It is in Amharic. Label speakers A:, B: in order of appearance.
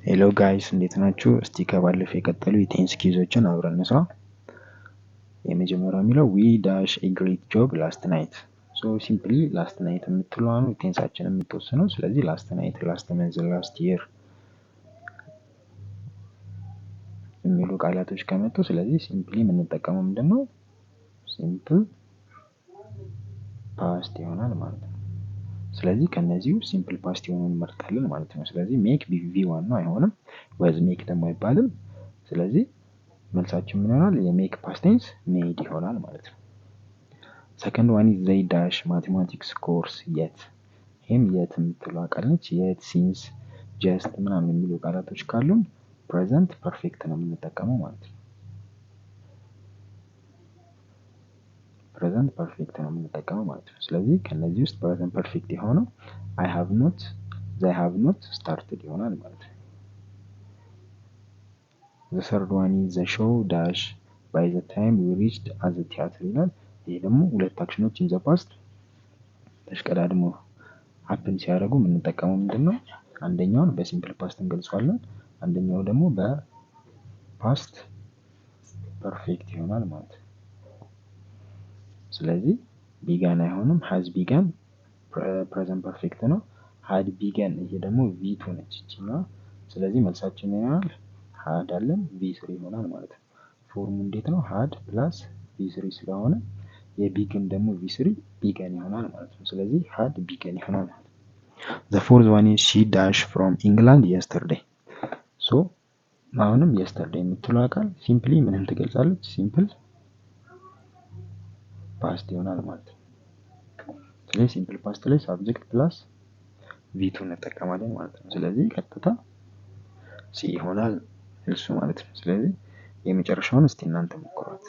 A: ሄሎ ጋይስ እንዴት ናችሁ? እስቲ ከባለፈው የቀጠሉ የቴንስ ኪዞችን አብረን እንስራ። የመጀመሪያው የሚለው ዊ ዳሽ ኤ ግሬት ጆብ ላስት ናይት። ሶ ሲምፕሊ ላስት ናይት የምትለዋ ነው ቴንሳችን የምትወስነው። ስለዚህ ላስት ናይት፣ ላስት መንዝ፣ ላስት ይር የሚሉ ቃላቶች ከመጡ ስለዚህ ሲምፕሊ የምንጠቀመው ምንድነው? ሲምፕል ፓስት ይሆናል ማለት ነው። ስለዚህ ከነዚሁ ሲምፕል ፓስት የሆነውን እንመርጣለን ማለት ነው። ስለዚህ ሜክ ቪ1 ነው አይሆንም። ወዝ ሜክ ደግሞ አይባልም። ስለዚህ መልሳችን ምን ይሆናል? የሜክ ፓስት ቴንስ ሜድ ይሆናል ማለት ነው። ሰከንድ ዋን ኢዝ ዘይ ዳሽ ማቴማቲክስ ኮርስ የት። ይሄም የት የምትለው ቃል ነች። የት፣ ሲንስ፣ ጀስት ምናምን የሚሉ ቃላቶች ካሉን ፕሬዘንት ፐርፌክት ነው የምንጠቀመው ማለት ነው። ፕሬዘንት ፐርፌክት ነው የምንጠቀመው ማለት ነው። ስለዚህ ከነዚህ ውስጥ ፕሬዘንት ፐርፌክት የሆነው አይ ሃቭ ኖት፣ ዘይ ሃቭ ኖት ስታርትድ ይሆናል ማለት ነው። the third one is the show dash by the time we reached at the theater ይላል። ይሄ ደግሞ ሁለት አክሽኖች in the past ተሽቀዳድሞ ሀፕን ሲያደርጉ የምንጠቀመው ምንድነው? አንደኛውን በሲምፕል ፓስት እንገልጸዋለን፣ አንደኛው ደግሞ በፓስት ፐርፌክት ይሆናል ማለት ነው። ስለዚህ ቢጋን አይሆንም። has begun ፕሬዘንት ፐርፌክት ነው። had begun ይሄ ደግሞ ቪ2 ነች እቺና። ስለዚህ መልሳችን ይሆናል had አለን ቪ3 ይሆናል ማለት ነው። ፎርሙ እንዴት ነው? had ፕላስ ቪ3 ስለሆነ የቢግን ደግሞ ቪ3 ቢገን ይሆናል ማለት ነው። ስለዚህ had begun ይሆናል ማለት ነው። the fourth one is she dash from England yesterday. so አሁንም yesterday የምትለው ቃል ሲምፕሊ ምንም ትገልጻለች? ሲምፕል ፓስት ይሆናል ማለት ነው። ስለዚህ ሲምፕል ፓስት ላይ ሳብጀክት ፕላስ ቪ2 እንጠቀማለን ማለት ነው። ስለዚህ ቀጥታ ሲ ይሆናል እሱ ማለት ነው። ስለዚህ የመጨረሻውን እስቲ እናንተ ሞክሯት።